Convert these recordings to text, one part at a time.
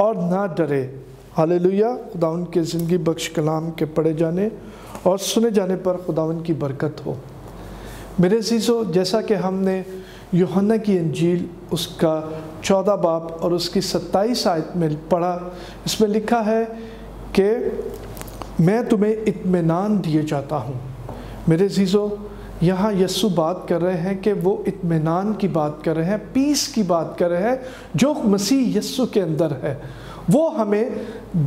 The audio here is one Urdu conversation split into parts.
اور نہ ڈرے۔ ہاللیلویا۔ خداوند کے زندگی بخش کلام کے پڑھے جانے اور سنے جانے پر خداوند کی برکت ہو۔ میرے عزیزو، جیسا کہ ہم نے یوحنا کی انجیل اس کا 14 باب اور اس کی 27 آیت میں پڑھا، اس میں لکھا ہے کہ میں تمہیں اطمینان دیے جاتا ہوں۔ میرے عزیزو، یہاں یسوع بات کر رہے ہیں کہ وہ اطمینان کی بات کر رہے ہیں، پیس کی بات کر رہے ہیں جو مسیح یسوع کے اندر ہے، وہ ہمیں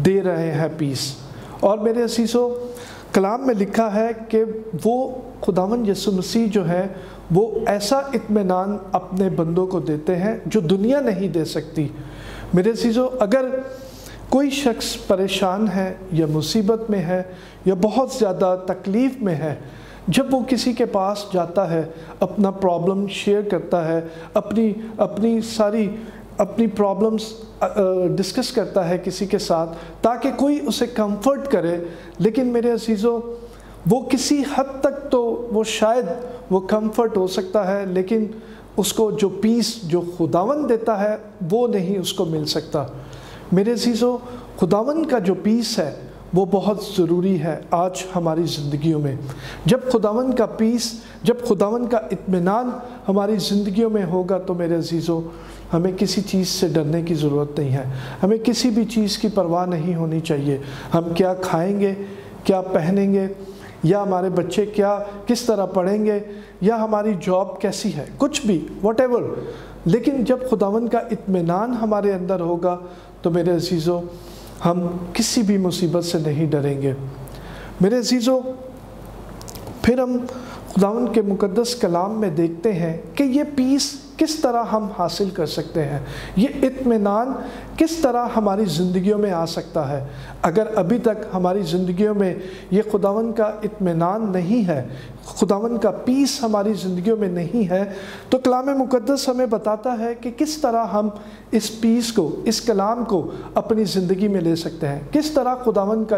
دے رہے ہیں پیس۔ اور میرے عزیزو، کلام میں لکھا ہے کہ وہ خداوند یسوع مسیح جو ہے وہ ایسا اطمینان اپنے بندوں کو دیتے ہیں جو دنیا نہیں دے سکتی۔ میرے عزیزو، اگر کوئی شخص پریشان ہے یا مصیبت میں ہے یا بہت زیادہ تکلیف میں ہے، جب وہ کسی کے پاس جاتا ہے، اپنا پرابلم شیئر کرتا ہے، اپنی ساری پرابلمز ڈسکس کرتا ہے کسی کے ساتھ تاکہ کوئی اسے کمفرٹ کرے، لیکن میرے عزیزو، وہ کسی حد تک تو وہ شاید وہ کمفرٹ ہو سکتا ہے، لیکن اس کو جو پیس جو خداوند دیتا ہے وہ نہیں اس کو مل سکتا۔ میرے عزیزو، خداوند کا جو پیس ہے وہ بہت ضروری ہے آج ہماری زندگیوں میں۔ جب خداوند کا پیس، جب خداوند کا اطمینان ہماری زندگیوں میں ہوگا تو میرے عزیزو، ہمیں کسی چیز سے ڈرنے کی ضرورت نہیں ہے، ہمیں کسی بھی چیز کی پرواہ نہیں ہونی چاہیے۔ ہم کیا کھائیں گے، کیا پہنیں گے، یا ہمارے بچے کس طرح پڑھیں گے، یا ہماری جاب کیسی ہے، کچھ بھی واٹ ایور، لیکن جب خداوند کا اطمینان ہمارے اندر ہوگا تو میرے عزیزو، ہم کسی بھی مصیبت سے نہیں ڈریں گے۔ میرے عزیزو، پھر ہم خداوند کے مقدس کلام میں دیکھتے ہیں کہ یہ پیس کس طرح ہم حاصل کر سکتے ہیں، یہ اطمینان کس طرح ہماری زندگیوں میں آ سکتا ہے۔ اگر ابھی تک ہماری زندگیوں میں یہ خداوند کا اطمینان نہیں ہے، خداوند کا پیس ہماری زندگیوں میں نہیں ہے، تو کلام مقدس ہمیں بتاتا ہے کہ کس طرح ہم اس پیس کو، اس کلام کو اپنی زندگی میں لے سکتے ہیں، کس طرح خداوند کا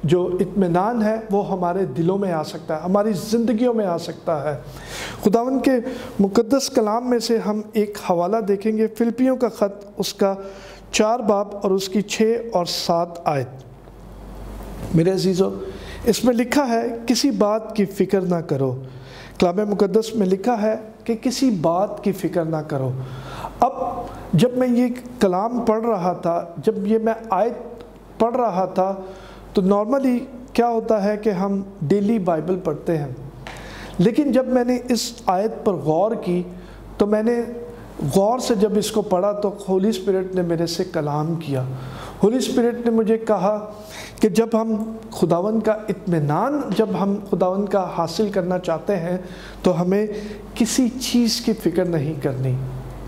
جو اطمینان ہے وہ ہمارے دلوں میں آ سکتا ہے، ہماری زندگیوں میں آ سکتا ہے۔ خداوند کے مقدس کلام میں سے ہم ایک حوالہ دیکھیں گے، فلپیوں کا خط اس کا 4 باب اور اس کی 6 اور 7 آیت۔ میرے عزیزو، اس میں لکھا ہے کسی بات کی فکر نہ کرو۔ کلام مقدس میں لکھا ہے کہ کسی بات کی فکر نہ کرو۔ اب جب میں یہ کلام پڑھ رہا تھا، جب یہ میں آیت پڑھ رہا تھا، تو نارملی کیا ہوتا ہے کہ ہم ڈیلی بائبل پڑھتے ہیں، لیکن جب میں نے اس آیت پر غور کی تو میں نے غور سے جب اس کو پڑھا تو ہولی اسپرٹ نے میرے سے کلام کیا۔ ہولی اسپرٹ نے مجھے کہا کہ جب ہم خداوند کا اطمینان، جب ہم خداوند کا حاصل کرنا چاہتے ہیں تو ہمیں کسی چیز کی فکر نہیں کرنی۔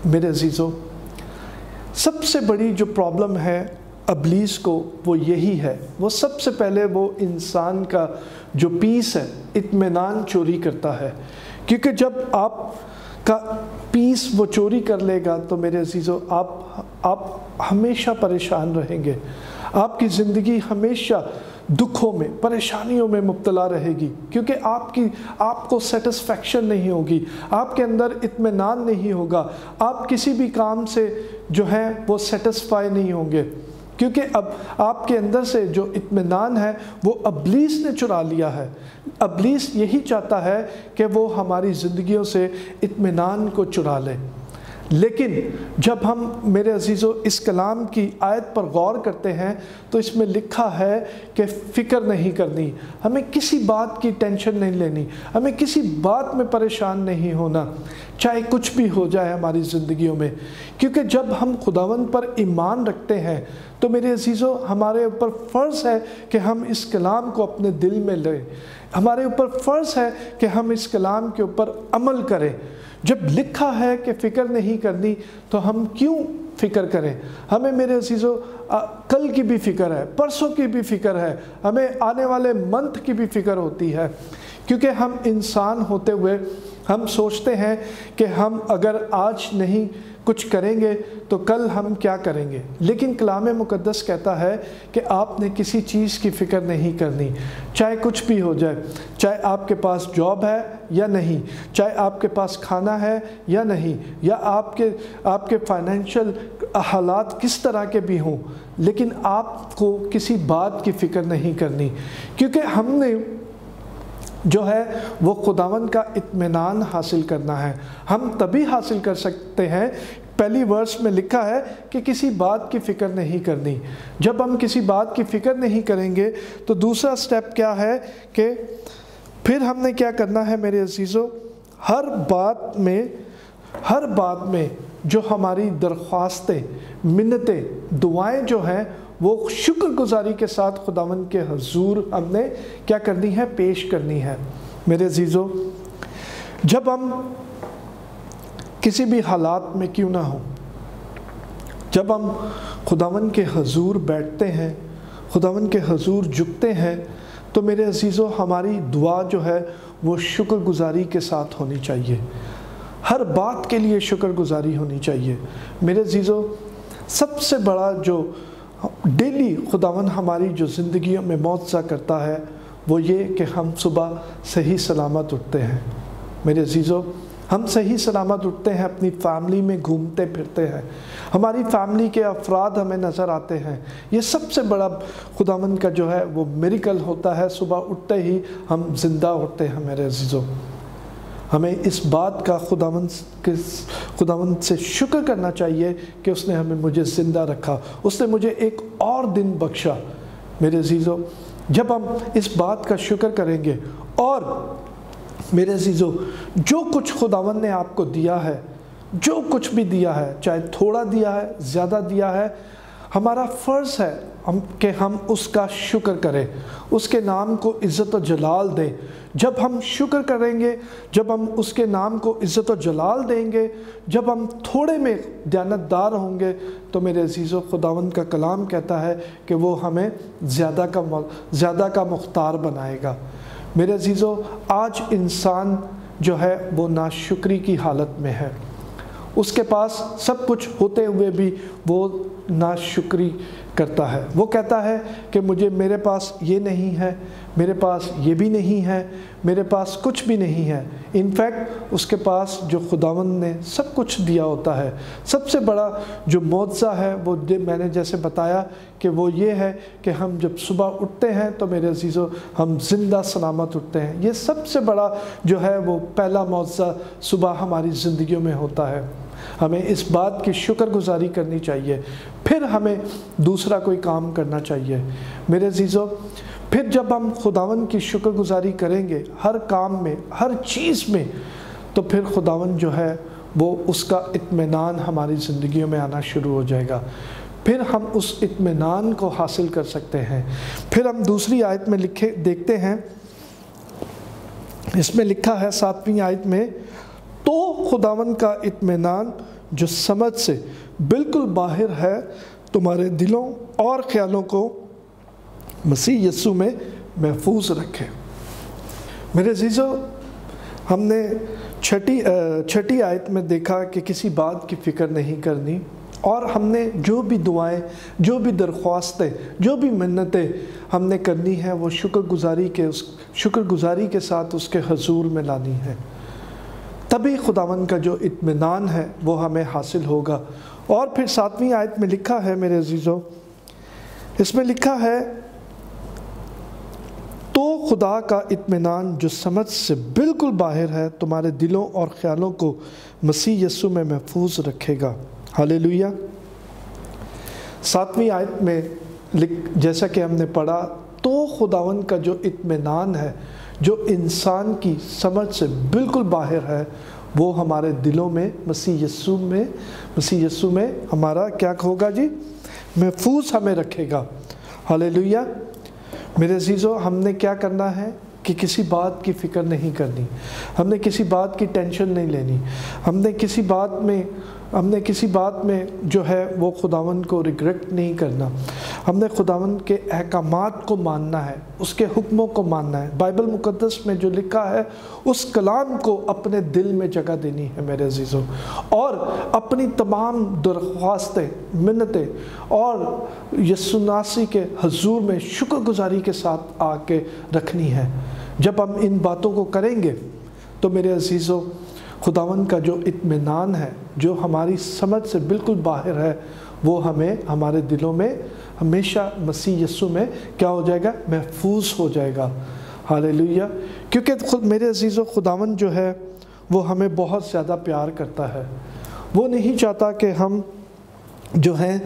میرے عزیزو، سب سے بڑی جو پرابلم ہے ابلیس کو وہ یہی ہے، وہ سب سے پہلے وہ انسان کا جو پیس ہے، اطمینان چوری کرتا ہے، کیونکہ جب آپ کا پیس وہ چوری کر لے گا تو میرے عزیزو، آپ ہمیشہ پریشان رہیں گے، آپ کی زندگی ہمیشہ دکھوں میں، پریشانیوں میں مبتلا رہے گی، کیونکہ آپ کو سیٹسفیکشن نہیں ہوگی، آپ کے اندر اطمینان نہیں ہوگا، آپ کسی بھی کام سے جو ہے وہ سیٹسفائی نہیں ہوں گے، کیونکہ اب آپ کے اندر سے جو اطمینان ہے وہ ابلیس نے چرا لیا ہے۔ ابلیس یہی چاہتا ہے کہ وہ ہماری زندگیوں سے اطمینان کو چرا لے۔ لیکن جب ہم میرے عزیزو اس کلام کی آیت پر غور کرتے ہیں تو اس میں لکھا ہے کہ فکر نہیں کرنی، ہمیں کسی بات کی ٹینشن نہیں لینی، ہمیں کسی بات میں پریشان نہیں ہونا، چاہے کچھ بھی ہو جائے ہماری زندگیوں میں، کیونکہ جب ہم خداوند پر ایمان رکھتے ہیں تو میرے عزیزو ہمارے اوپر فرض ہے کہ ہم اس کلام کو اپنے دل میں لیں، ہمارے اوپر فرض ہے کہ ہم اس کلام کے اوپر عمل کریں۔ جب لکھا ہے کہ فکر نہیں کرنی تو ہم کیوں فکر کریں؟ ہمیں میرے عزیزو کل کی بھی فکر ہے، پرسوں کی بھی فکر ہے، ہمیں آنے والے منتھ کی بھی فکر ہوتی ہے، کیونکہ ہم انسان ہوتے ہوئے ہم سوچتے ہیں کہ ہم اگر آج نہیں کچھ کریں گے تو کل ہم کیا کریں گے، لیکن کلام مقدس کہتا ہے کہ آپ نے کسی چیز کی فکر نہیں کرنی، چاہے کچھ بھی ہو جائے، چاہے آپ کے پاس جاب ہے یا نہیں، چاہے آپ کے پاس کھانا ہے یا نہیں، یا آپ کے فائنینشیل حالات کس طرح کے بھی ہوں، لیکن آپ کو کسی بات کی فکر نہیں کرنی، کیونکہ ہم نے جو ہے وہ خداوند کا اطمینان حاصل کرنا ہے۔ ہم تبھی حاصل کر سکتے ہیں، پہلی ورس میں لکھا ہے کہ کسی بات کی فکر نہیں کرنی۔ جب ہم کسی بات کی فکر نہیں کریں گے تو دوسرا سٹیپ کیا ہے کہ پھر ہم نے کیا کرنا ہے میرے عزیزو، ہر بات میں جو ہماری درخواستیں، منتیں، دعائیں جو ہیں وہ شکر گزاری کے ساتھ خداوند کے حضور ہم نے کیا کرنی ہے، پیش کرنی ہے۔ میرے عزیزو، جب ہم کسی بھی حالات میں کیوں نہ ہوں، جب ہم خداوند کے حضور بیٹھتے ہیں، خداوند کے حضور جھکتے ہیں، تو میرے عزیزو ہماری دعا جو ہے وہ شکر گزاری کے ساتھ ہونی چاہیے، ہر بات کے لیے شکر گزاری ہونی چاہیے۔ میرے عزیزو، سب سے بڑا جو ڈیلی خداوند ہماری جو زندگیوں میں معجزہ کرتا ہے وہ یہ کہ ہم صبح صحیح سلامت اٹھتے ہیں۔ میرے عزیزو، ہم صحیح سلامت اٹھتے ہیں، اپنی فیملی میں گھومتے پھرتے ہیں، ہماری فیملی کے افراد ہمیں نظر آتے ہیں۔ یہ سب سے بڑا خداوند کا جو ہے وہ میریکل ہوتا ہے، صبح اٹھتے ہی ہم زندہ اٹھتے ہیں۔ میرے عزیزو، ہمیں اس بات کا خداوند سے شکر کرنا چاہیے کہ اس نے مجھے زندہ رکھا، اس نے مجھے ایک اور دن بخشا۔ میرے عزیزو، جب ہم اس بات کا شکر کریں گے، اور میرے عزیزو جو کچھ خداوند نے آپ کو دیا ہے، جو کچھ بھی دیا ہے، چاہے تھوڑا دیا ہے، زیادہ دیا ہے، ہمارا فرض ہے کہ ہم اس کا شکر کریں، اس کے نام کو عزت و جلال دیں۔ جب ہم شکر کریں گے، جب ہم اس کے نام کو عزت و جلال دیں گے، جب ہم تھوڑے میں دیانتدار ہوں گے، تو میرے عزیزو خداوند کا کلام کہتا ہے کہ وہ ہمیں زیادہ کا مختار بنائے گا۔ میرے عزیزو، آج انسان جو ہے وہ ناشکری کی حالت میں ہے، اس کے پاس سب کچھ ہوتے ہوئے بھی وہ ناشکری کرتا ہے۔ وہ کہتا ہے کہ میرے پاس یہ نہیں ہے، میرے پاس یہ بھی نہیں ہے، میرے پاس کچھ بھی نہیں ہے۔ انفیکٹ اس کے پاس جو خداوند نے سب کچھ دیا ہوتا ہے، سب سے بڑا جو معجزہ ہے وہ میں نے جیسے بتایا کہ وہ یہ ہے کہ ہم جب صبح اٹھتے ہیں تو میرے عزیزو ہم زندہ سلامت اٹھتے ہیں۔ یہ سب سے بڑا جو ہے وہ پہلا معجزہ صبح ہماری زندگیوں میں ہوتا ہے۔ ہمیں اس بات کی شکر گزاری کرنی چاہیے، پھر ہمیں دوسرا کوئی کام کرنا چاہیے۔ میرے عزیزو، پھر جب ہم خداوند کی شکر گزاری کریں گے ہر کام میں، ہر چیز میں، تو پھر خداوند جو ہے وہ اس کا اطمینان ہماری زندگیوں میں آنا شروع ہو جائے گا، پھر ہم اس اطمینان کو حاصل کر سکتے ہیں۔ پھر ہم دوسری آیت میں دیکھتے ہیں، اس میں لکھا ہے 7ویں آیت میں، تو خداوند کا اطمینان جو سمجھ سے بالکل باہر ہے تمہارے دلوں اور خیالوں کو مسیح یسوع میں محفوظ رکھے۔ میرے عزیزو، ہم نے چھٹی آیت میں دیکھا کہ کسی بات کی فکر نہیں کرنی، اور ہم نے جو بھی دعائیں، جو بھی درخواستیں، جو بھی منتیں ہم نے کرنی ہیں وہ شکر گزاری کے ساتھ اس کے حضور میں لانی ہے، تبھی خداوند کا جو اطمینان ہے وہ ہمیں حاصل ہوگا۔ اور پھر 7ویں آیت میں لکھا ہے میرے عزیزو، اس میں لکھا ہے، تو خدا کا اطمینان جو سمجھ سے بالکل باہر ہے تمہارے دلوں اور خیالوں کو مسیح یسوع میں محفوظ رکھے گا۔ ہاللیلویہ۔ 7ویں آیت میں جیسا کہ ہم نے پڑھا، تو خداوند کا جو اطمینان ہے جو انسان کی سمجھ سے بالکل باہر ہے، وہ ہمارے دلوں میں مسیح یسوع میں ہمارا کیا ہوگا جی؟ محفوظ ہمیں رکھے گا۔ ہاللیلویہ۔ میرے عزیزو، ہم نے کیا کرنا ہے کہ کسی بات کی فکر نہیں کرنی، ہم نے کسی بات کی ٹینشن نہیں لینی، ہم نے کسی بات میں ہم نے کسی بات میں جو ہے وہ خداوند کو ریگریٹ نہیں کرنا، ہم نے خداوند کے احکامات کو ماننا ہے، اس کے حکموں کو ماننا ہے، بائبل مقدس میں جو لکھا ہے اس کلام کو اپنے دل میں جگہ دینی ہے میرے عزیزوں، اور اپنی تمام درخواستیں، منتیں اور یسوع مسیح کے حضور میں شکر گزاری کے ساتھ آ کے رکھنی ہے۔ جب ہم ان باتوں کو کریں گے تو میرے عزیزوں خداوند کا جو اطمینان ہے، جو ہماری سمجھ سے بالکل باہر ہے، وہ ہمیں ہمارے دلوں میں ہمیشہ مسیح یسوع میں کیا ہو جائے گا؟ محفوظ ہو جائے گا۔ ہاللیلویہ۔ کیونکہ میرے عزیزوں خداوند جو ہے وہ ہمیں بہت زیادہ پیار کرتا ہے، وہ نہیں چاہتا کہ ہم جو ہیں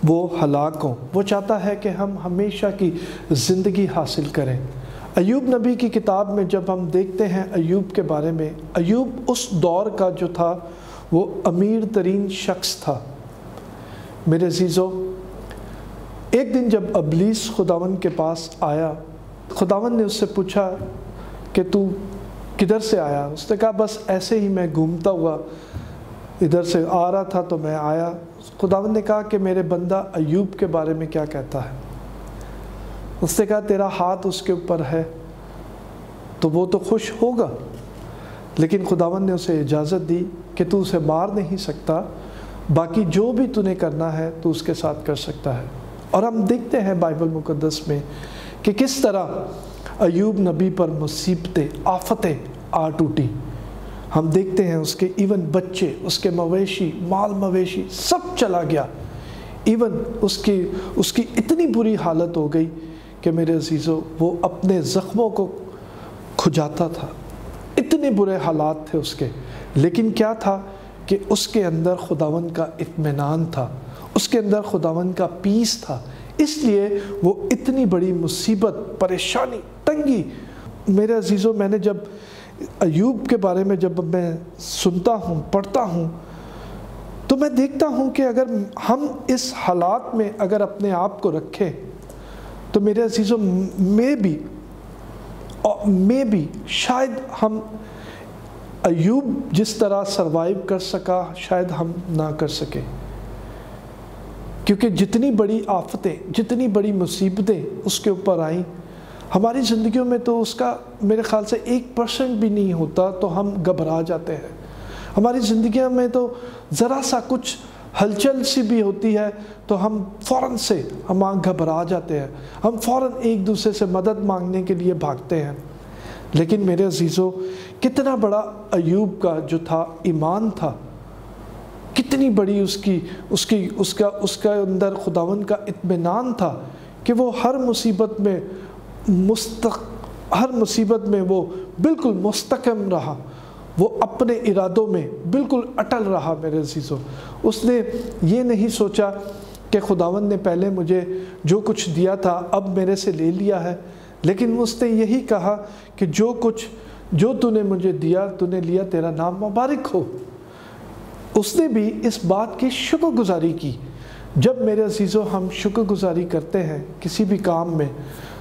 وہ ہلاک ہوں، وہ چاہتا ہے کہ ہم ہمیشہ کی زندگی حاصل کریں۔ ایوب نبی کی کتاب میں جب ہم دیکھتے ہیں ایوب کے بارے میں، ایوب اس دور کا جو تھا وہ امیر ترین شخص تھا۔ میرے عزیزوں ایک دن جب ابلیس خداوند کے پاس آیا، خداوند نے اس سے پوچھا کہ تو کدھر سے آیا؟ اس نے کہا بس ایسے ہی میں گھومتا ہوا ادھر سے آ رہا تھا تو میں آیا۔ خداوند نے کہا کہ میرے بندہ ایوب کے بارے میں کیا کہتا ہے؟ اس نے کہا تیرا ہاتھ اس کے اوپر ہے تو وہ تو خوش ہوگا، لیکن خداوند نے اسے اجازت دی کہ تو اسے مار نہیں سکتا، باقی جو بھی تو نے کرنا ہے تو اس کے ساتھ کر سکتا ہے۔ اور ہم دیکھتے ہیں بائبل مقدس میں کہ کس طرح ایوب نبی پر مصیبتیں، آفتیں آ ٹوٹی۔ ہم دیکھتے ہیں اس کے ایون بچے، اس کے مویشی، مال مویشی سب چلا گیا، ایون اس کی اتنی بری حالت ہو گئی کہ میرے عزیزوں وہ اپنے زخموں کو کھجاتا تھا، اتنے برے حالات تھے اس کے، لیکن کیا تھا کہ اس کے اندر خداوند کا اطمینان تھا، اس کے اندر خداوند کا پیس تھا، اس لیے وہ اتنی بڑی مصیبت، پریشانی، تنگی۔ میرے عزیزوں میں نے جب ایوب کے بارے میں جب میں سنتا ہوں، پڑھتا ہوں، تو میں دیکھتا ہوں کہ اگر ہم اس حالات میں اگر اپنے آپ کو رکھیں تو میرے عزیزوں میں بھی شاید ہم ایوب جس طرح سروائیو کر سکا شاید ہم نہ کر سکے، کیونکہ جتنی بڑی آفتیں، جتنی بڑی مصیبتیں اس کے اوپر آئیں، ہماری زندگیوں میں تو اس کا میرے خیال سے 1% بھی نہیں ہوتا تو ہم گھبرا جاتے ہیں۔ ہماری زندگیوں میں تو ذرا سا کچھ ہلچل سی بھی ہوتی ہے تو ہم فوراً سے ہم گھبرا جاتے ہیں، ہم فوراً ایک دوسرے سے مدد مانگنے کے لیے بھاگتے ہیں۔ لیکن میرے عزیزوں کتنا بڑا ایوب کا جو تھا ایمان تھا، کتنی بڑی اس کا اندر خداوند کا اطمینان تھا کہ وہ ہر مصیبت میں وہ بالکل مستقیم رہا، وہ اپنے ارادوں میں بالکل اٹل رہا۔ میرے عزیزوں اس نے یہ نہیں سوچا کہ خداوند نے پہلے مجھے جو کچھ دیا تھا اب میرے سے لے لیا ہے، لیکن اس نے یہی کہا کہ جو تو نے مجھے دیا، تو نے لیا، تیرا نام مبارک ہو۔ اس نے بھی اس بات کی شکر گزاری کی۔ جب میرے عزیزوں ہم شکر گزاری کرتے ہیں کسی بھی کام میں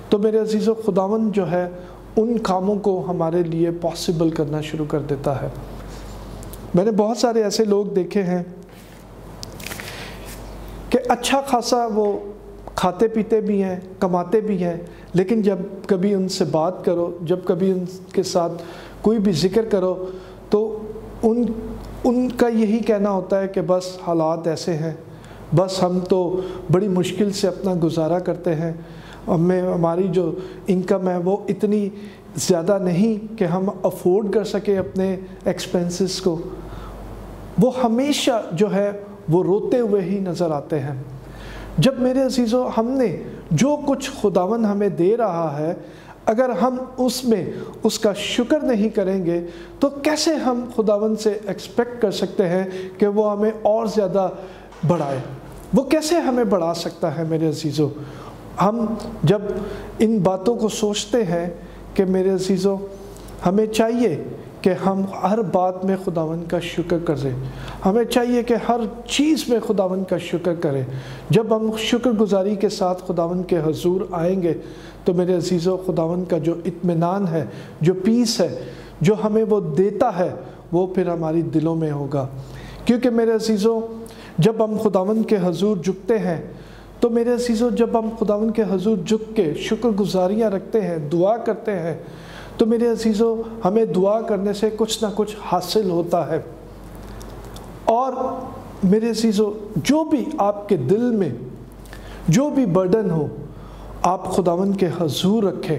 تو میرے عزیزوں خداوند جو ہے ان کاموں کو ہمارے لیے پاسبل کرنا شروع کر دیتا ہے۔ میں نے بہت سارے ایسے لوگ دیکھے ہیں کہ اچھا خاصا وہ کھاتے پیتے بھی ہیں، کماتے بھی ہیں، لیکن جب کبھی ان سے بات کرو، جب کبھی ان کے ساتھ کوئی بھی ذکر کرو تو ان کا یہی کہنا ہوتا ہے کہ بس حالات ایسے ہیں، بس ہم تو بڑی مشکل سے اپنا گزارا کرتے ہیں، ہماری جو انکم ہے وہ اتنی زیادہ نہیں کہ ہم افورڈ کر سکیں اپنے ایکسپینسز کو۔ وہ ہمیشہ جو ہے وہ روتے ہوئے ہی نظر آتے ہیں۔ جب میرے عزیزوں ہم نے جو کچھ خداوند ہمیں دے رہا ہے اگر ہم اس میں اس کا شکر نہیں کریں گے تو کیسے ہم خداوند سے ایکسپیکٹ کر سکتے ہیں کہ وہ ہمیں اور زیادہ بڑھائے؟ وہ کیسے ہمیں بڑھا سکتا ہے؟ میرے عزیزوں ہم جب ان باتوں کو سوچتے ہیں کہ میرے عزیزوں ہمیں چاہیے کہ ہم ہر بات میں خداوند کا شکر کریں، ہمیں چاہیے کہ ہر چیز میں خداوند کا شکر کریں۔ جب ہم شکر گزاری کے ساتھ خداوند کے حضور آئیں گے تو میرے عزیزوں خداوند کا جو اطمینان ہے، جو پیس ہے، جو ہمیں وہ دیتا ہے، وہ پھر ہماری دلوں میں ہوگا۔ کیونکہ میرے عزیزوں جب ہم خداوند کے حضور جھکتے ہیں تو میرے عزیزوں جب ہم خداوند کے حضور جھک کے شکر گزاریاں رکھتے ہیں، دعا کرتے ہیں، تو میرے عزیزوں ہمیں دعا کرنے سے کچھ نہ کچھ حاصل ہوتا ہے۔ اور میرے عزیزوں جو بھی آپ کے دل میں جو بھی برڈن ہو آپ خداوند کے حضور رکھیں،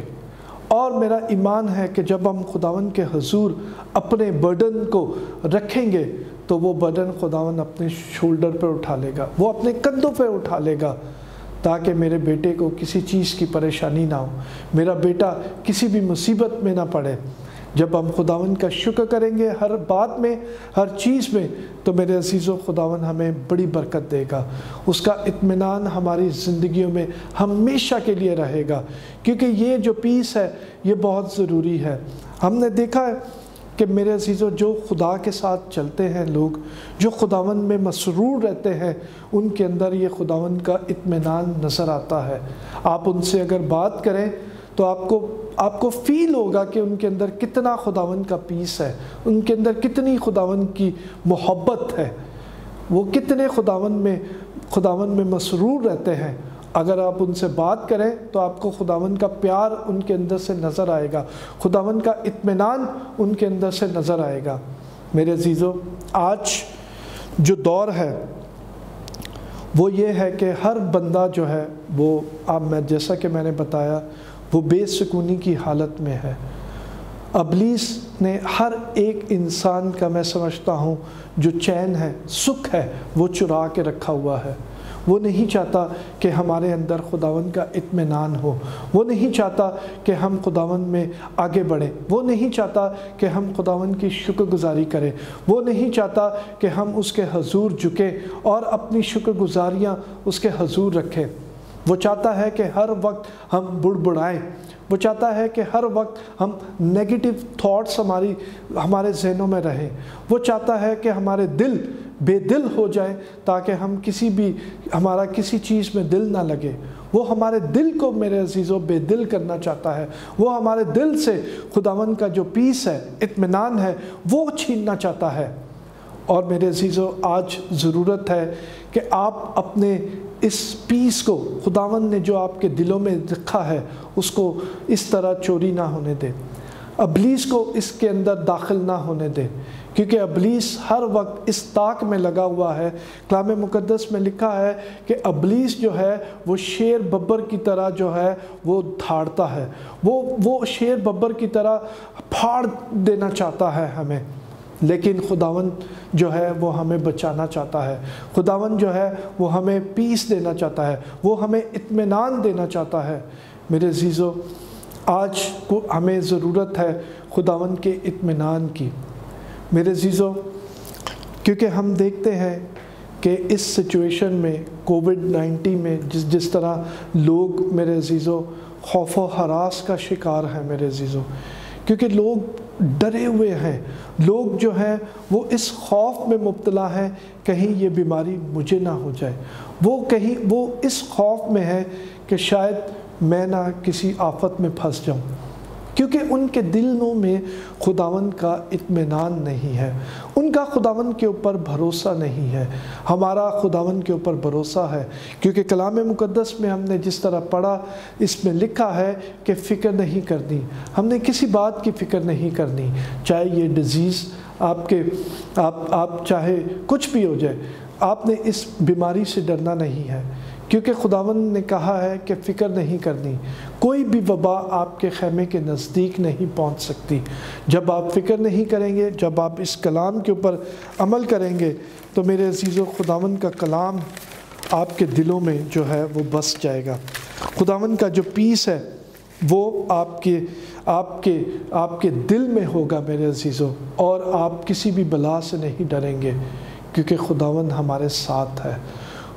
اور میرا ایمان ہے کہ جب ہم خداوند کے حضور اپنے برڈن کو رکھیں گے تو وہ برڈن خداوند اپنے شولڈر پہ اٹھا لے گا، وہ اپنے کندھوں پہ اٹھا لے گا، تاکہ میرے بیٹے کو کسی چیز کی پریشانی نہ ہو، میرا بیٹا کسی بھی مصیبت میں نہ پڑے۔ جب ہم خداوند کا شکر کریں گے ہر بات میں، ہر چیز میں، تو میرے عزیزوں خداوند ہمیں بڑی برکت دے گا، اس کا اطمینان ہماری زندگیوں میں ہمیشہ کے لیے رہے گا، کیونکہ یہ جو پیس ہے یہ بہت ضروری ہے۔ ہم نے دیکھا ہے کہ میرے عزیزوں جو خدا کے ساتھ چلتے ہیں لوگ، جو خداوند میں مسرور رہتے ہیں، ان کے اندر یہ خداوند کا اطمینان نظر آتا ہے۔ آپ ان سے اگر بات کریں تو آپ کو فیل ہوگا کہ ان کے اندر کتنا خداوند کا پیس ہے، ان کے اندر کتنی خداوند کی محبت ہے، وہ کتنے خداوند میں مسرور رہتے ہیں۔ اگر آپ ان سے بات کریں تو آپ کو خداوند کا پیار ان کے اندر سے نظر آئے گا، خداوند کا اطمینان ان کے اندر سے نظر آئے گا۔ میرے عزیزوں آج جو دور ہے وہ یہ ہے کہ ہر بندہ جو ہے وہ جیسا کہ میں نے بتایا وہ بے سکونی کی حالت میں ہے۔ ابلیس نے ہر ایک انسان کا، میں سمجھتا ہوں، جو چین ہے، سکھ ہے، وہ چرا کے رکھا ہوا ہے۔ وہ نہیں چاہتا کہ ہمارے اندر خداوند کا اطمینان ہو، وہ نہیں چاہتا کہ ہم خداوند میں آگے بڑھیں، وہ نہیں چاہتا کہ ہم خداوند کی شکر گزاری کریں، وہ نہیں چاہتا کہ ہم اس کے حضور جھکیں اور اپنی شکر گزاریاں اس کے حضور رکھیں۔ وہ چاہتا ہے کہ ہر وقت ہم بڑبڑائیں، وہ چاہتا ہے کہ ہر وقت ہم نیگیٹو تھاٹس ہمارے ذہنوں میں رہیں، وہ چاہتا ہے کہ ہمارے دل بے دل ہو جائیں تاکہ ہمارا کسی چیز میں دل نہ لگے۔ وہ ہمارے دل کو میرے عزیزوں بے دل کرنا چاہتا ہے، وہ ہمارے دل سے خداوند کا جو پیس ہے، اطمینان ہے، وہ چھیننا چاہتا ہے۔ اور میرے عزیزوں آج ضرورت ہے کہ آپ اپنے اس پیس کو، خداوند نے جو آپ کے دلوں میں رکھا ہے، اس کو اس طرح چوری نہ ہونے دیں، ابلیس کو اس کے اندر داخل نہ ہونے دیں، کیونکہ ابلیس ہر وقت اس طاق میں لگا ہوا ہے۔ کلام مقدس میں لکھا ہے کہ ابلیس جو ہے وہ شیر ببر کی طرح جو ہے وہ دھاڑتا ہے، وہ شیر ببر کی طرح پھاڑ دینا چاہتا ہے ہمیں، لیکن خداوند جو ہے وہ ہمیں بچانا چاہتا ہے، خداوند جو ہے وہ ہمیں پیس دینا چاہتا ہے، وہ ہمیں اطمینان دینا چاہتا ہے۔ میرے عزیزوں آج ہمیں ضرورت ہے خداوند کے اطمینان کی۔ میرے عزیزوں کیونکہ ہم دیکھتے ہیں کہ اس سچویشن میں، کووڈ-19 میں جس طرح لوگ میرے عزیزوں خوف و ہراس کا شکار ہیں میرے عزیزوں، کیونکہ لوگ ڈرے ہوئے ہیں، لوگ جو ہیں وہ اس خوف میں مبتلا ہیں کہیں یہ بیماری مجھے نہ ہو جائے، وہ اس خوف میں ہے کہ شاید میں نہ کسی آفت میں پھنس جاؤں، کیونکہ ان کے دلوں میں خداوند کا اطمینان نہیں ہے، ان کا خداوند کے اوپر بھروسہ نہیں ہے۔ ہمارا خداوند کے اوپر بھروسہ ہے، کیونکہ کلام مقدس میں ہم نے جس طرح پڑھا، اس میں لکھا ہے کہ فکر نہیں کرنی، ہم نے کسی بات کی فکر نہیں کرنی، چاہے یہ ڈیزیز آپ چاہے کچھ بھی ہو جائے، آپ نے اس بیماری سے ڈرنا نہیں ہے، کیونکہ خداوند نے کہا ہے کہ فکر نہیں کرنی، کوئی بھی وبا آپ کے خیمے کے نزدیک نہیں پہنچ سکتی۔ جب آپ فکر نہیں کریں گے، جب آپ اس کلام کے اوپر عمل کریں گے تو میرے عزیزوں خداوند کا کلام آپ کے دلوں میں جو ہے وہ بس جائے گا، خداوند کا جو پیس ہے وہ آپ کے دل میں ہوگا میرے عزیزوں، اور آپ کسی بھی بلا سے نہیں ڈریں گے، کیونکہ خداوند ہمارے ساتھ ہے۔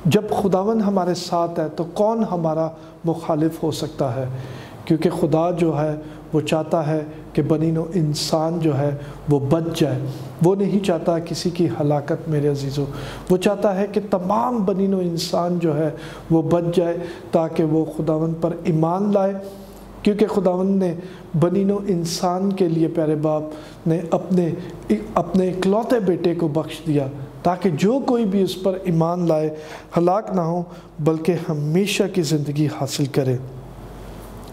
جب خداوند ہمارے ساتھ ہے تو کون ہمارا مخالف ہو سکتا ہے؟ کیونکہ خدا جو ہے وہ چاہتا ہے کہ بنی نوع انسان جو ہے وہ بچ جائے، وہ نہیں چاہتا کسی کی ہلاکت میرے عزیزوں، وہ چاہتا ہے کہ تمام بنی نوع انسان جو ہے وہ بچ جائے تاکہ وہ خداوند پر ایمان لائے، کیونکہ خداوند نے بنی نوع انسان کے لیے پیارے باپ نے اپنے اکلوتے بیٹے کو بخش دیا تاکہ جو کوئی بھی اس پر ایمان لائے ہلاک نہ ہو بلکہ ہمیشہ کی زندگی حاصل کرے۔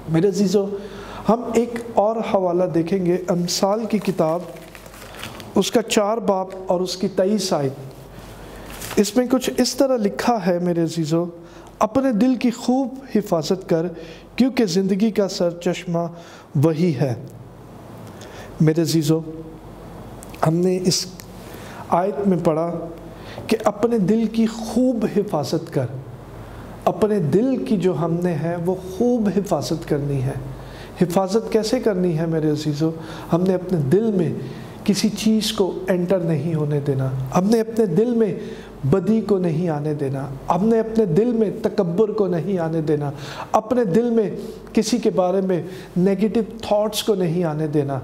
میرے عزیزو، ہم ایک اور حوالہ دیکھیں گے، امثال کی کتاب، اس کا 4 باب اور اس کی 23 آیت۔ اس میں کچھ اس طرح لکھا ہے میرے عزیزو، اپنے دل کی خوب حفاظت کر کیونکہ زندگی کا سرچشمہ وہی ہے۔ میرے عزیزو، ہم نے اس آیت میں پڑھا کہ اپنے دل کی خوب حفاظت کر۔ اپنے دل کی جو ہم نے ہے وہ خوب حفاظت کرنی ہے۔ حفاظت کیسے کرنی ہے میرے عزیزو؟ ہم نے اپنے دل میں کسی چیز کو انٹر نہیں ہونے دینا، ہم نے اپنے دل میں بدی کو نہیں آنے دینا، ہم نے اپنے دل میں تکبر کو نہیں آنے دینا، اپنے دل میں کسی کے بارے میں نیگیٹو تھاٹس کو نہیں آنے دینا۔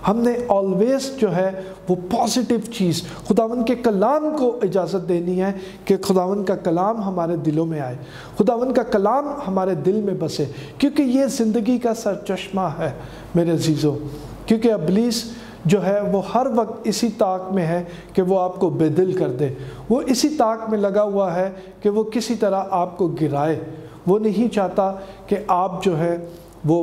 ہم نے آلویز جو ہے وہ پازیٹیو چیز، خداوند کے کلام کو اجازت دینی ہے کہ خداوند کا کلام ہمارے دلوں میں آئے، خداوند کا کلام ہمارے دل میں بسے، کیونکہ یہ زندگی کا سرچشمہ ہے میرے عزیزو۔ کیونکہ ابلیس جو ہے وہ ہر وقت اسی طاق میں ہے کہ وہ آپ کو بے دل کر دے، وہ اسی طاق میں لگا ہوا ہے کہ وہ کسی طرح آپ کو گرائے۔ وہ نہیں چاہتا کہ آپ جو ہے وہ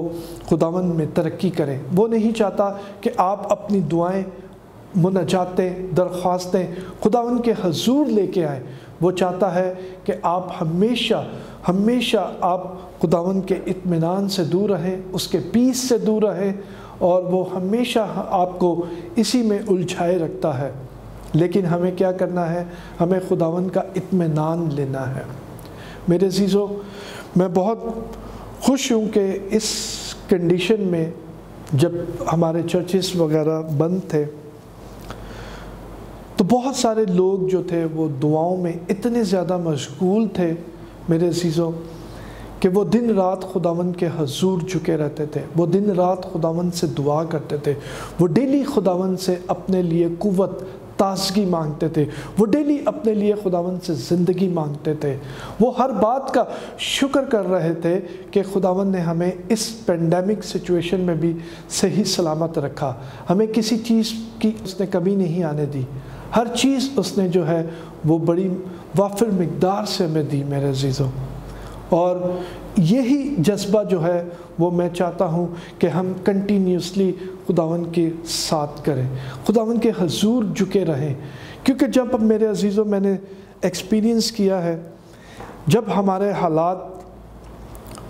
خداوند میں ترقی کریں، وہ نہیں چاہتا کہ آپ اپنی دعائیں، مناجاتیں، درخواستیں خداوند کے حضور لے کے آئیں۔ وہ چاہتا ہے کہ آپ ہمیشہ آپ خداوند کے اطمینان سے دور رہیں، اس کے پیس سے دور رہیں، اور وہ ہمیشہ آپ کو اسی میں الجھائے رکھتا ہے۔ لیکن ہمیں کیا کرنا ہے؟ ہمیں خداوند کا اطمینان لینا ہے۔ میرے عزیزو، میں بہت خوش ہوں کہ اس کنڈیشن میں جب ہمارے چرچز وغیرہ بند تھے تو بہت سارے لوگ جو تھے وہ دعاؤں میں اتنے زیادہ مشغول تھے میرے عزیزو کہ وہ دن رات خداوند کے حضور جھکے رہتے تھے، وہ دن رات خداوند سے دعا کرتے تھے، وہ ڈیلی خداوند سے اپنے لیے قوت، تازگی مانگتے تھے، وہ ڈیلی اپنے لیے خداوند سے زندگی مانگتے تھے۔ وہ ہر بات کا شکر کر رہے تھے کہ خداوند نے ہمیں اس پینڈیمک سچویشن میں بھی صحیح سلامت رکھا، ہمیں کسی چیز کی اس نے کمی نہیں آنے دی، ہر چیز اس نے جو ہے وہ بڑی وافر مقدار سے ہمیں دی میرے عزیزو۔ اور یہی جذبہ جو ہے وہ میں چاہتا ہوں کہ ہم کنٹینیوسلی خداوند کے ساتھ کریں، خداوند کے حضور جھکے رہیں، کیونکہ جب میرے عزیزوں میں نے ایکسپیرینس کیا ہے، جب ہمارے حالات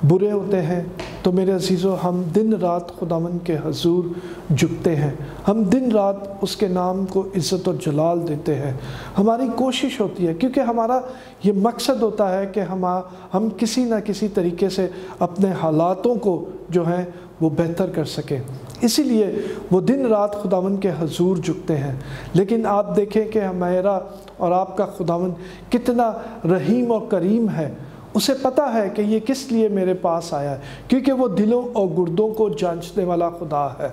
برے ہوتے ہیں تو میرے عزیزوں ہم دن رات خداوند کے حضور جھکتے ہیں، ہم دن رات اس کے نام کو عزت و جلال دیتے ہیں۔ ہماری کوشش ہوتی ہے، کیونکہ ہمارا یہ مقصد ہوتا ہے کہ ہم کسی نہ کسی طریقے سے اپنے حالاتوں کو جو ہیں وہ بہتر کر سکیں، اسی لیے وہ دن رات خداوند کے حضور جھکتے ہیں۔ لیکن آپ دیکھیں کہ ہمارا اور آپ کا خداوند کتنا رحیم اور کریم ہے، اسے پتہ ہے کہ یہ کس لیے میرے پاس آیا ہے، کیونکہ وہ دلوں اور گردوں کو جانچنے والا خدا ہے۔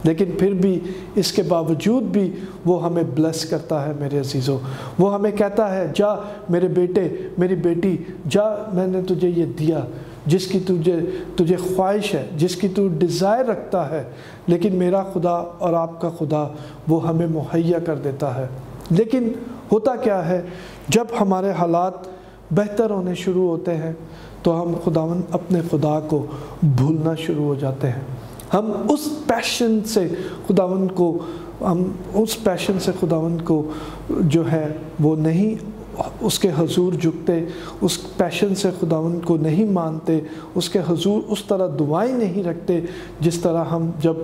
لیکن پھر بھی اس کے باوجود بھی وہ ہمیں بلیس کرتا ہے میرے عزیزوں، وہ ہمیں کہتا ہے جا میرے بیٹے میری بیٹی جا، میں نے تجھے یہ دیا جس کی تجھے خواہش ہے، جس کی تو ڈیزائر رکھتا ہے، لیکن میرا خدا اور آپ کا خدا وہ ہمیں مہیا کر دیتا ہے۔ لیکن ہوتا کیا ہے، جب ہمارے حالات بہتر ہونے شروع ہوتے ہیں تو ہم خداوند اپنے خدا کو بھولنا شروع ہو جاتے ہیں، ہم اس پیشن سے خداوند کو جو ہے وہ نہیں اس کے حضور جھکتے، اس پیشن سے خداوند کو نہیں مانتے، اس کے حضور اس طرح دعائیں نہیں رکھتے جس طرح ہم جب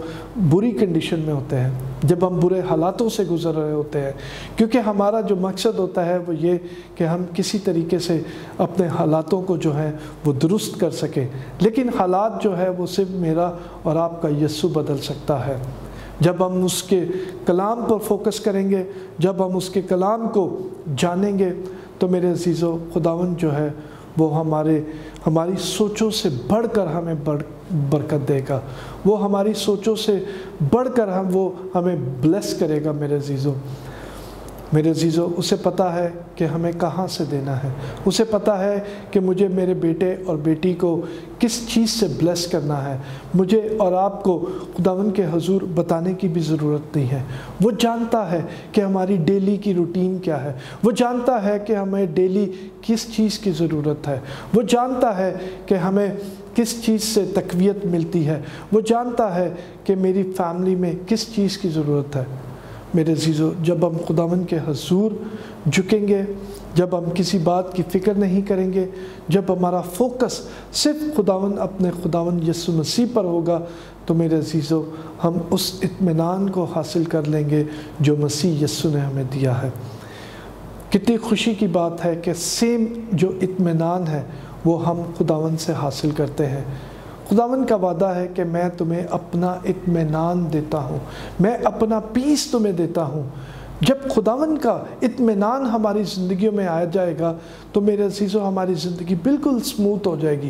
بری کنڈیشن میں ہوتے ہیں، جب ہم برے حالاتوں سے گزر رہے ہوتے ہیں، کیونکہ ہمارا جو مقصد ہوتا ہے وہ یہ کہ ہم کسی طریقے سے اپنے حالاتوں کو جو ہے وہ درست کر سکیں۔ لیکن حالات جو ہے وہ صرف میرا اور آپ کا یسوع بدل سکتا ہے۔ جب ہم اس کے کلام پر فوکس کریں گے، جب ہم اس کے کلام کو جانیں گے تو میرے عزیزو خداوند جو ہے وہ ہماری سوچوں سے بڑھ کر ہمیں برکت دے گا، وہ ہماری سوچوں سے بڑھ کر وہ ہمیں بلیس کرے گا میرے عزیزو۔ میرے عزیزو، اسے پتہ ہے کہ ہمیں کہاں سے دینا ہے، اسے پتہ ہے کہ مجھے میرے بیٹے اور بیٹی کو کس چیز سے بلیس کرنا ہے۔ مجھے اور آپ کو خداوند کے حضور بتانے کی بھی ضرورت نہیں ہے۔ وہ جانتا ہے کہ ہماری ڈیلی کی روٹین کیا ہے، وہ جانتا ہے کہ ہمیں ڈیلی کس چیز کی ضرورت ہے، وہ جانتا ہے کہ ہمیں کس چیز سے تقویت ملتی ہے، وہ جانتا ہے کہ میری فیملی میں کس چیز کی ضرورت ہے۔ میرے عزیزو، جب ہم خداوند کے حضور جھکیں گے، جب ہم کسی بات کی فکر نہیں کریں گے، جب ہمارا فوکس صرف اپنے خداوند یسوع مسیح پر ہوگا، تو میرے عزیزو ہم اس اطمینان کو حاصل کر لیں گے جو مسیح یسوع نے ہمیں دیا ہے۔ کتنی خوشی کی بات ہے کہ سیم جو اطمینان ہے وہ ہم خداوند سے حاصل کرتے ہیں۔ خداوند کا وعدہ ہے کہ میں تمہیں اپنا اطمینان دیتا ہوں، میں اپنا پیس تمہیں دیتا ہوں۔ جب خداوند کا اطمینان ہماری زندگیوں میں آ جائے گا تو میرے عزیزو ہماری زندگی بالکل سموتھ ہو جائے گی،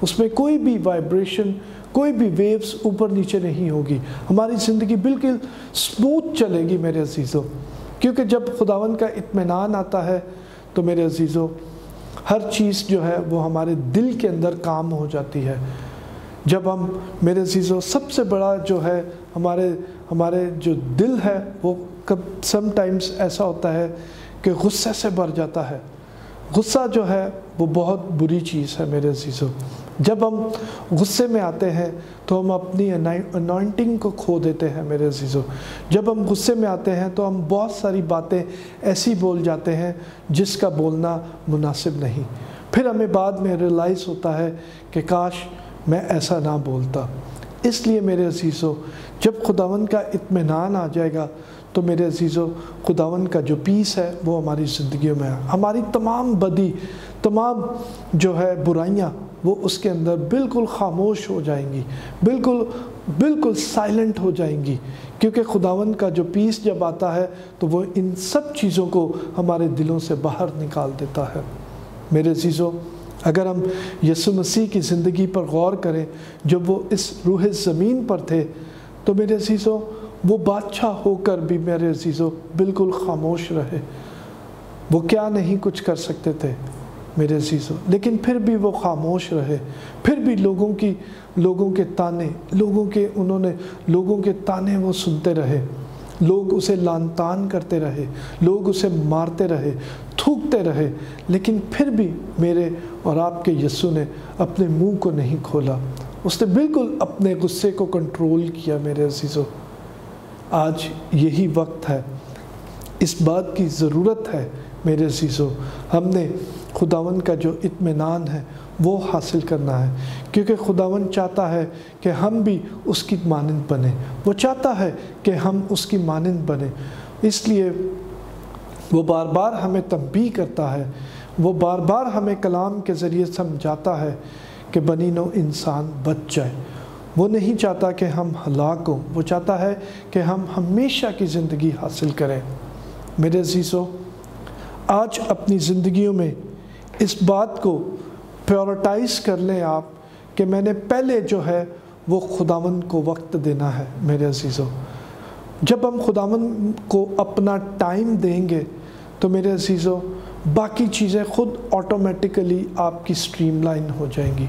اس میں کوئی بھی وائبریشن، کوئی بھی ویوز اوپر نیچے نہیں ہوگی، ہماری زندگی بالکل سموتھ چلے گی میرے عزیزو۔ کیونکہ جب خداوند کا اطمینان آتا ہے تو میرے عزیزو ہر چیز جو ہے وہ ہمارے دل کے اندر کام ہو جاتی ہے۔ جب ہم میرے عزیزو سب سے بڑا جو ہے ہمارے جو دل ہے وہ سم ٹائمز ایسا ہوتا ہے کہ غصے سے بھر جاتا ہے۔ غصہ جو ہے وہ بہت بری چیز ہے میرے عزیزو۔ جب ہم غصے میں آتے ہیں تو ہم اپنی انوائنٹنگ کو کھو دیتے ہیں میرے عزیزو۔ جب ہم غصے میں آتے ہیں تو ہم بہت ساری باتیں ایسی بول جاتے ہیں جس کا بولنا مناسب نہیں۔ پھر ہمیں بعد میں ریئلائز ہوتا ہے کہ کاش میں ایسا نہ بولتا۔ اس لیے میرے عزیزو جب خداوند کا اطمینان آ جائے گا تو میرے عزیزو خداوند کا جو پیس ہے وہ ہماری زندگیوں میں ہماری تمام بدی، تمام جو ہے برائیاں وہ اس کے اندر بالکل خاموش ہو جائیں گی، بالکل سائلنٹ ہو جائیں گی، کیونکہ خداوند کا جو پیس جب آتا ہے تو وہ ان سب چیزوں کو ہمارے دلوں سے باہر نکال دیتا ہے۔ میرے عزیزو اگر ہم یسوع مسیح کی زندگی پر غور کریں جب وہ اس روح زمین پر تھے تو میرے عزیزو وہ بادشاہ ہو کر بھی میرے عزیزو بالکل خاموش رہے۔ وہ کیا نہیں کچھ کر سکتے تھے میرے عزیزو، لیکن پھر بھی وہ خاموش رہے، پھر بھی لوگوں کے تانے وہ سنتے رہے، لوگ اسے لعن طعن کرتے رہے، لوگ اسے مارتے رہے، تھوکتے رہے، لیکن پھر بھی میرے اور آپ کے یسوع نے اپنے منہ کو نہیں کھولا، اس نے بالکل اپنے غصے کو کنٹرول کیا میرے عزیزو۔ آج یہی وقت ہے، اس بات کی ضرورت ہے میرے عزیزو، ہم نے خداوند کا جو اطمینان ہے وہ حاصل کرنا ہے، کیونکہ خداوند چاہتا ہے کہ ہم بھی اس کی مانند بنیں، وہ چاہتا ہے کہ ہم اس کی مانند بنیں، اس لیے وہ بار بار ہمیں تنبیہ کرتا ہے، وہ بار بار ہمیں کلام کے ذریعے سمجھاتا ہے کہ بنی نوع انسان بچ جائے۔ وہ نہیں چاہتا کہ ہم ہلاک ہوں، وہ چاہتا ہے کہ ہم ہمیشہ کی زندگی حاصل کریں۔ میرے عزیزو آج اپنی زندگیوں میں اس بات کو پریورٹائز کر لیں آپ کہ میں نے پہلے جو ہے وہ خداوند کو وقت دینا ہے میرے عزیزو۔ جب ہم خداوند کو اپنا ٹائم دیں گے تو میرے عزیزو باقی چیزیں خود آٹومیٹیکلی آپ کی سٹریم لائن ہو جائیں گی۔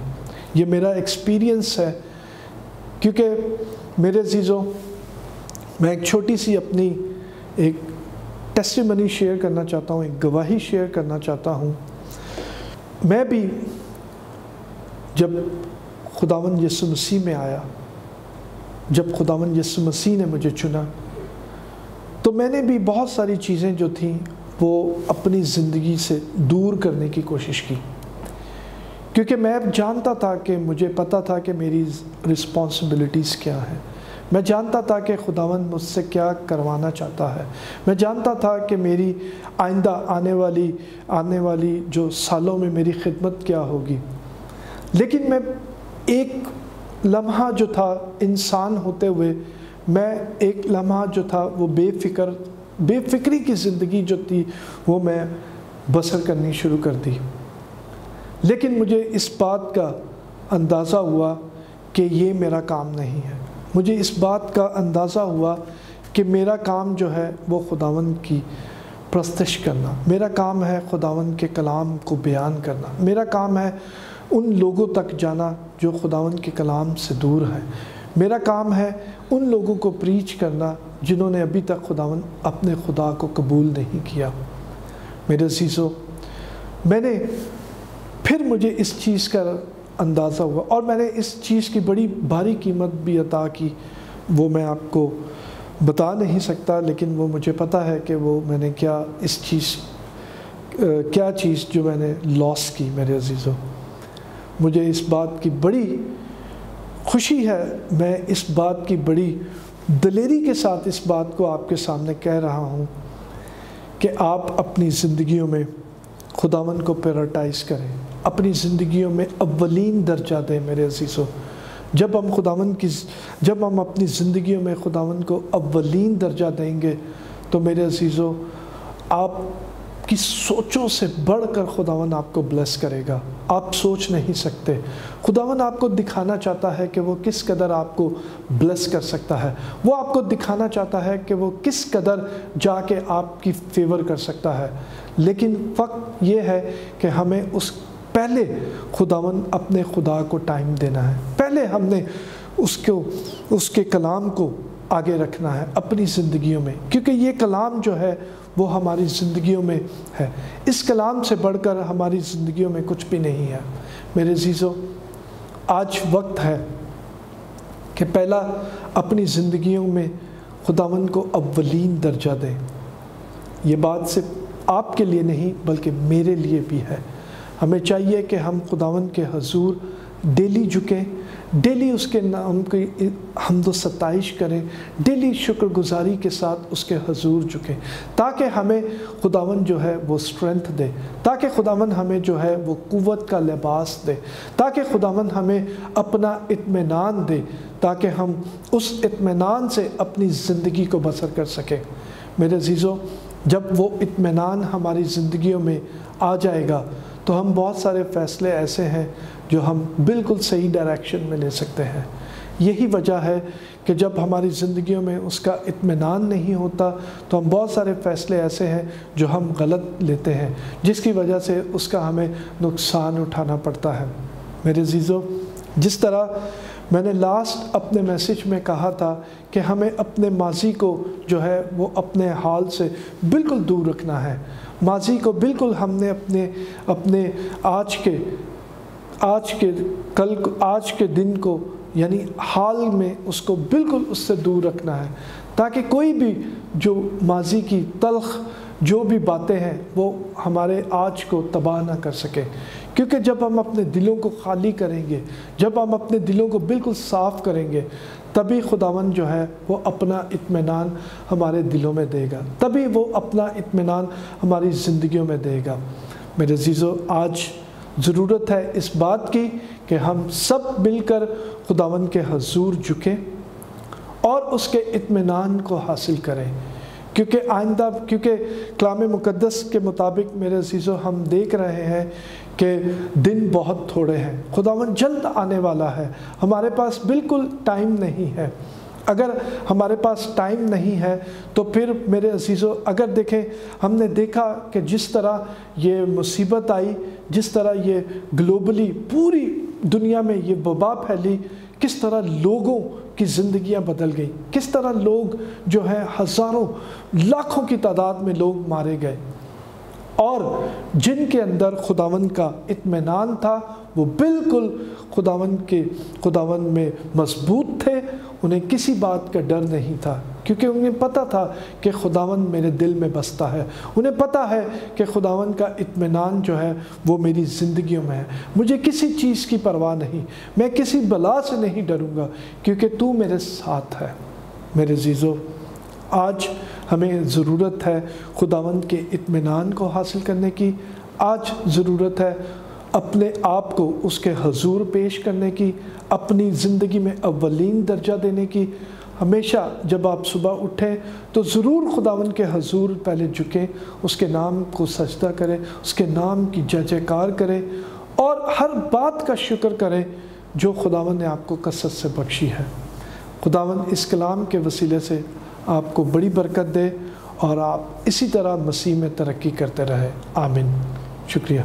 یہ میرا ایکسپیرینس ہے، کیونکہ میرے عزیزو میں ایک چھوٹی سی اپنی ایک ٹیسٹیمنی شیئر کرنا چاہتا ہوں، ایک گواہی شیئر کرنا چاہتا ہوں۔ میں بھی جب خداوند یسوع مسیح میں آیا، جب خداوند یسوع مسیح نے مجھے چنا، تو میں نے بھی بہت ساری چیزیں جو تھیں وہ اپنی زندگی سے دور کرنے کی کوشش کی، کیونکہ میں جانتا تھا کہ مجھے پتہ تھا کہ میری رسپانسبلٹیز کیا ہیں، میں جانتا تھا کہ خداوند مجھ سے کیا کروانا چاہتا ہے، میں جانتا تھا کہ میری آئندہ آنے والی جو سالوں میں میری خدمت کیا ہوگی، لیکن میں ایک لمحہ جو تھا انسان ہوتے ہوئے، میں ایک لمحہ جو تھا وہ بے فکری کی زندگی جو تھی وہ میں بسر کرنی شروع کر دی۔ لیکن مجھے اس بات کا اندازہ ہوا کہ یہ میرا کام نہیں ہے، مجھے اس بات کا اندازہ ہوا کہ میرا کام جو ہے وہ خداوند کی پرستش کرنا، میرا کام ہے خداوند کے کلام کو بیان کرنا، میرا کام ہے ان لوگوں تک جانا جو خداوند کے کلام سے دور ہیں، میرا کام ہے ان لوگوں کو پریچ کرنا جنہوں نے ابھی تک خداوند اپنے خدا کو قبول نہیں کیا۔ میرے عزیزو، پھر مجھے اس چیز کا اندازہ ہوا اور میں نے اس چیز کی بڑی بھاری قیمت بھی عطا کی، وہ میں آپ کو بتا نہیں سکتا، لیکن وہ مجھے پتہ ہے کہ وہ میں نے کیا چیز جو میں نے لاس کی۔ میرے عزیزو، مجھے اس بات کی بڑی خوشی ہے، میں اس بات کی بڑی دلیری کے ساتھ اس بات کو آپ کے سامنے کہہ رہا ہوں کہ آپ اپنی زندگیوں میں خداوند کو پریورٹائز کریں، اپنی زندگیوں میں اولین درجہ دیں۔ میرے عزیزو، جب ہم اپنی زندگیوں میں خداوند کو اولین درجہ دیں گے تو میرے عزیزو، آپ کی سوچوں سے بڑھ کر خداوند آپ کو بلیس کرے گا۔ آپ سوچ نہیں سکتے، خداوند آپ کو دکھانا چاہتا ہے کہ وہ کس قدر آپ کو بلیس کر سکتا ہے، وہ آپ کو دکھانا چاہتا ہے کہ وہ کس قدر جا کے آپ کی فیور کر سکتا ہے، لیکن وقت یہ ہے کہ ہمیں پہلے خداوند اپنے خدا کو ٹائم دینا ہے، پہلے ہم نے اس کے کلام کو آگے رکھنا ہے اپنی زندگیوں میں، کیونکہ یہ کلام جو ہے وہ ہماری زندگیوں میں ہے، اس کلام سے بڑھ کر ہماری زندگیوں میں کچھ بھی نہیں ہے۔ میرے عزیزو، آج وقت ہے کہ پہلا اپنی زندگیوں میں خداوند کو اولین درجہ دیں۔ یہ بات صرف آپ کے لیے نہیں بلکہ میرے لیے بھی ہے۔ ہمیں چاہیے کہ ہم خداوند کے حضور ڈیلی جھکیں، ڈیلی اس کے نام کی حمد و ستائش کریں، ڈیلی شکر گزاری کے ساتھ اس کے حضور جھکیں، تاکہ ہمیں خداوند جو ہے وہ اسٹرینتھ دے، تاکہ خداوند ہمیں جو ہے وہ قوت کا لباس دے، تاکہ خداوند ہمیں اپنا اطمینان دے، تاکہ ہم اس اطمینان سے اپنی زندگی کو بسر کر سکیں۔ میرے عزیزو، جب وہ اطمینان ہماری زندگیوں میں آ جائے گا تو ہم بہت سارے فیصلے ایسے ہیں جو ہم بالکل صحیح ڈائریکشن میں لے سکتے ہیں۔ یہی وجہ ہے کہ جب ہماری زندگیوں میں اس کا اطمینان نہیں ہوتا تو ہم بہت سارے فیصلے ایسے ہیں جو ہم غلط لیتے ہیں، جس کی وجہ سے اس کا ہمیں نقصان اٹھانا پڑتا ہے۔ میرے عزیزو، جس طرح میں نے لاسٹ اپنے میسیج میں کہا تھا کہ ہمیں اپنے ماضی کو جو ہے وہ اپنے حال سے بالکل دور رکھنا ہے، ماضی کو بالکل ہم نے اپنے آج کے دن کو یعنی حال میں اس کو بالکل اس سے دور رکھنا ہے، تاکہ کوئی بھی جو ماضی کی تلخ جو بھی باتیں ہیں وہ ہمارے آج کو تباہ نہ کر سکے، کیونکہ جب ہم اپنے دلوں کو خالی کریں گے، جب ہم اپنے دلوں کو بالکل صاف کریں گے، تبھی خداوند جو ہے وہ اپنا اطمینان ہمارے دلوں میں دے گا، تبھی وہ اپنا اطمینان ہماری زندگیوں میں دے گا۔ میرے عزیزو، آج ضرورت ہے اس بات کی کہ ہم سب مل کر خداوند کے حضور جھکیں اور اس کے اطمینان کو حاصل کریں، کیونکہ کلام مقدس کے مطابق میرے عزیزو ہم دیکھ رہے ہیں کہ دن بہت تھوڑے ہیں، خداوند جلد آنے والا ہے، ہمارے پاس بالکل ٹائم نہیں ہے۔ اگر ہمارے پاس ٹائم نہیں ہے تو پھر میرے عزیزو، اگر دیکھیں، ہم نے دیکھا کہ جس طرح یہ مصیبت آئی، جس طرح یہ گلوبلی پوری دنیا میں یہ وبا پھیلی، کس طرح لوگوں کی زندگیاں بدل گئی، کس طرح لوگ جو ہیں ہزاروں لاکھوں کی تعداد میں لوگ مارے گئے، اور جن کے اندر خداوند کا اطمینان تھا وہ بالکل خداوند میں مضبوط تھے، انہیں کسی بات کا ڈر نہیں تھا، کیونکہ انہیں پتہ تھا کہ خداوند میرے دل میں بستا ہے، انہیں پتہ ہے کہ خداوند کا اطمینان جو ہے وہ میری زندگیوں میں ہے، مجھے کسی چیز کی پرواہ نہیں، میں کسی بلا سے نہیں ڈروں گا، کیونکہ تو میرے ساتھ ہے۔ میرے عزیزو، آج ہمیں ضرورت ہے خداوند کے اطمینان کو حاصل کرنے کی، آج ضرورت ہے اپنے آپ کو اس کے حضور پیش کرنے کی، اپنی زندگی میں اولین درجہ دینے کی۔ ہمیشہ جب آپ صبح اٹھیں تو ضرور خداوند کے حضور پہلے جھکیں، اس کے نام کو سجدہ کریں، اس کے نام کی جے جےکار کریں اور ہر بات کا شکر کریں جو خداوند نے آپ کو کثرت سے بخشی ہے۔ خداوند اس کلام کے وسیلے سے آپ کو بڑی برکت دے اور آپ اسی طرح مسیح میں ترقی کرتے رہیں۔ آمین۔ شکریہ۔